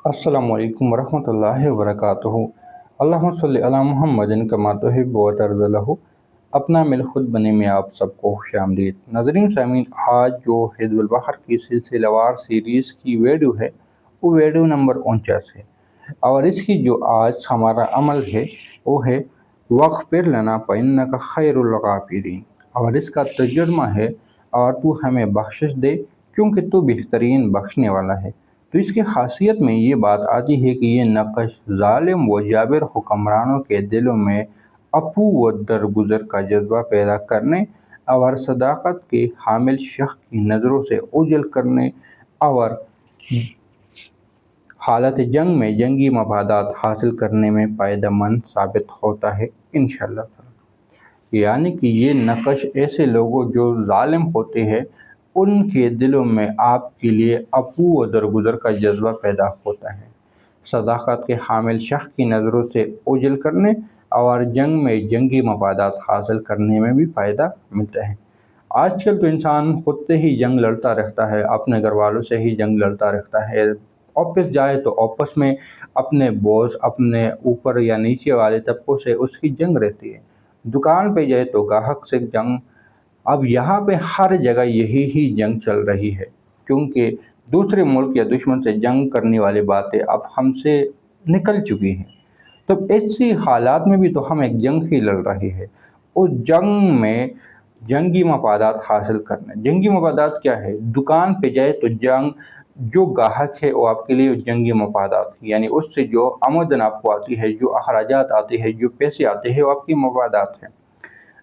अस्सलामु अलैकुम वरहमतुल्लाहि वबरकातुहू। अल्लाहुम्मा सल्लि अला मुहम्मदिन कमा तुहिब्बु व तर्ज़ुलहू। अपना मिल खुद बने में आप सबको खुशामदीद। नाज़रीन सामीन, आज जो हिज़्बुल बहर की सिलसिलावार सीरीज़ की वीडियो है वो वीडियो नंबर 49 है, और इसकी जो आज हमारा अमल है वो है वग़्फ़िर लना फ़इन्नका खैरुल गाफ़िरीन, और इसका तर्जुमा है और तू हमें बख्शिश दे क्योंकि तू बेहतरीन बख्शने वाला है। तो इसकी खासियत में ये बात आती है कि ये नक़श ज़ालिम व जाबिर हुक्मरानों के दिलों में अफू व दरगुजर का जज्बा पैदा करने और सदाकत के हामिल शख्स की नज़रों से ओझल करने और हालत जंग में जंगी मफादात हासिल करने में फ़ायदेमंद साबित होता है इंशाअल्लाह। यानी कि ये नक़श ऐसे लोगों जो ज़ालिम होते हैं उनके दिलों में आपके लिए अफू व दरगुजर का जज्बा पैदा होता है, सदाकत के हामिल शख्स की नज़रों से ओझल करने और जंग में जंगी मफादात हासिल करने में भी फ़ायदा मिलता है। आजकल तो इंसान खुद से ही जंग लड़ता रहता है, अपने घर वालों से ही जंग लड़ता रहता है। ऑफिस जाए तो ऑफिस में अपने बॉस, अपने ऊपर या नीचे वाले तबकों से उसकी जंग रहती है। दुकान पे जाए तो ग्राहक से जंग। अब यहाँ पे हर जगह यही ही जंग चल रही है, क्योंकि दूसरे मुल्क या दुश्मन से जंग करने वाली बातें अब हमसे निकल चुकी हैं। तो ऐसी हालात में भी तो हम एक जंग ही लड़ रहे हैं। उस जंग में जंगी मफादात हासिल करना। जंगी मफादात क्या है? दुकान पे जाए तो जंग, जो ग्राहक है वो आपके लिए जंगी मफादात, यानी उससे जो आमदन आपको आती है, जो अखराजात आते हैं, जो पैसे आते हैं, वो आपकी मफादात है।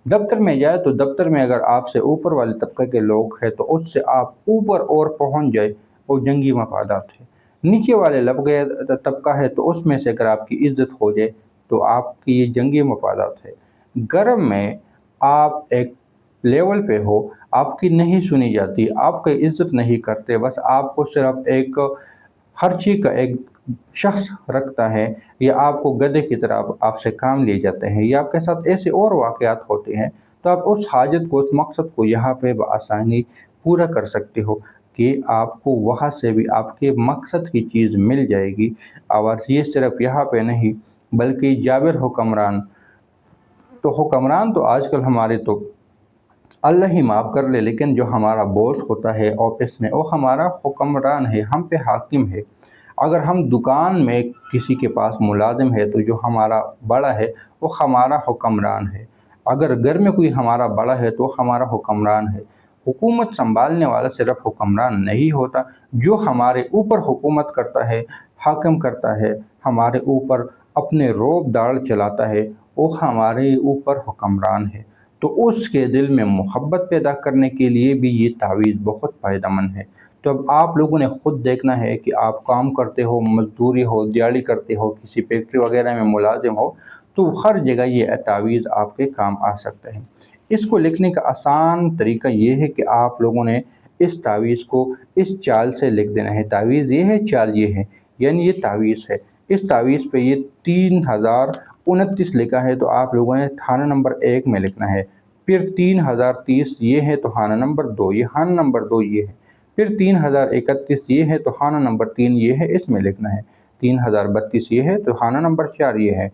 दफ्तर में जाए तो दफ्तर में अगर आपसे ऊपर वाले तबके के लोग हैं तो उससे आप ऊपर और पहुंच जाए, वो जंगी मफादात है। नीचे वाले तबका है तो उसमें से अगर आपकी इज्जत हो जाए तो आपकी ये जंगी मफादात है। घर में आप एक लेवल पे हो, आपकी नहीं सुनी जाती, आपकी इज्जत नहीं करते, बस आपको सिर्फ एक हर चीज़ का एक शख्स रखता है, या आपको गधे की तरह आपसे काम लिए जाते हैं, या आपके साथ ऐसे और वाक़यात होते हैं, तो आप उस हाजत को, उस मकसद को यहाँ पे बआसानी पूरा कर सकते हो कि आपको वहाँ से भी आपके मकसद की चीज़ मिल जाएगी। और ये सिर्फ यहाँ पे नहीं बल्कि जाबिर हुक्मरान तो आजकल हमारे तो अल्लाह ही माफ़ कर ले, लेकिन जो हमारा बॉस होता है ऑफिस में, वो हमारा हुक्मरान है, हम पे हाकिम है। अगर हम दुकान में किसी के पास मुलाजिम है तो जो हमारा बड़ा है वो हमारा हुक्मरान है। अगर घर में कोई हमारा बड़ा है तो हमारा हुक्मरान है। हुकूमत संभालने वाला सिर्फ हुक्मरान नहीं होता, जो हमारे ऊपर हुकूमत करता है, हाकिम करता है, हमारे ऊपर अपने रोब दाड़ चलाता है, वो हमारे ऊपर हुक्मरान है। तो उसके दिल में मोहब्बत पैदा करने के लिए भी ये तावीज़ बहुत फ़ायदेमंद है। तो अब आप लोगों ने ख़ुद देखना है कि आप काम करते हो, मजदूरी हो, दिहाड़ी करते हो, किसी फैक्ट्री वगैरह में मुलाजिम हो, तो हर जगह ये तावीज़ आपके काम आ सकता है। इसको लिखने का आसान तरीका ये है कि आप लोगों ने इस तावीज़ को इस चाल से लिख देना है। तावीज़ ये है, चाल ये है, यानी ये तावीज़ है। इस तावीज़ पे ये 3029 लिखा है तो आप लोगों ने खाना नंबर 1 में लिखना है। फिर 3030 ये है तो खाना नंबर 2, ये खाना नंबर 2 ये है। फिर 3031 ये है तो खाना नंबर 3 ये है, इसमें लिखना है। 3032 ये है तो खाना नंबर 4 ये है।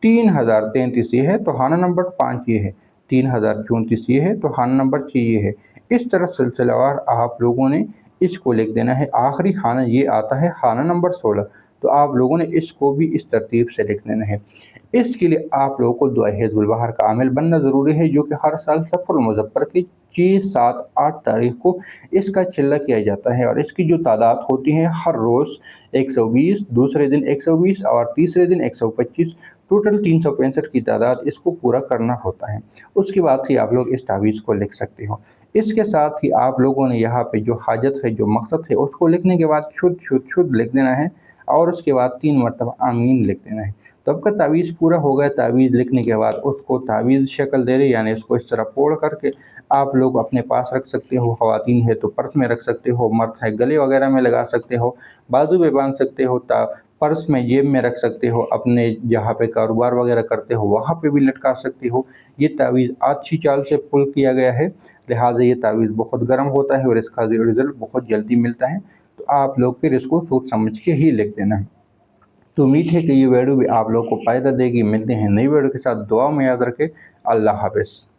3033 ये है तो खाना नंबर 5 ये है। 3034 ये है तो खाना नंबर 6 ये है। इस तरह सिलसिलावार आप लोगों ने इसको लिख देना है। आखिरी खाना ये आता है खाना नंबर 16, तो आप लोगों ने इसको भी इस तरतीब से लिख देना है। इसके लिए आप लोगों को दुआ हिज़्बुल बहर का आमिल बनना ज़रूरी है, जो कि हर साल सफ़रुल मुज़फ़्फ़र की 6, 7, 8 तारीख को इसका चिल्ला किया जाता है, और इसकी जो तादाद होती है हर रोज़ 120, दूसरे दिन 120 और तीसरे दिन 125, टोटल 365 की तादाद इसको पूरा करना होता है। उसके बाद ही आप लोग इस तावीज़ को लिख सकते हो। इसके साथ ही आप लोगों ने यहाँ पे जो हाजत है, जो मकसद है, उसको लिखने के बाद शुद्ध शुद्ध शुद्ध लिख देना है, और उसके बाद 3 मरतबा आमीन लिख देना है। तो आपका तावीज़ पूरा हो गया। तावीज़ लिखने के बाद उसको तावीज़ शक्ल दे रही, यानी इसको इस तरह फोड़ करके आप लोग अपने पास रख सकते हो। ख़वातीन है तो पर्स में रख सकते हो, मर्द है गले वगैरह में लगा सकते हो, बाजू में बांध सकते हो, पर्स में जेब में रख सकते हो, अपने जहाँ पे कारोबार वगैरह करते हो वहाँ पे भी लटका सकते हो। ये तावीज़ अच्छी चाल से पुल किया गया है, लिहाजा ये तावीज़ बहुत गर्म होता है और इसका रिज़ल्ट बहुत जल्दी मिलता है। तो آپ لوگ پھر اس کو سوچ سمجھ کے ہی لکھ دینا ہے۔ تو امید ہے کہ یہ ویڈیو بھی آپ لوگ کو فائدہ دے گی۔ ملتے ہیں نئی ویڈیو کے ساتھ، دعا میں یاد رکھیں۔ اللہ حافظ۔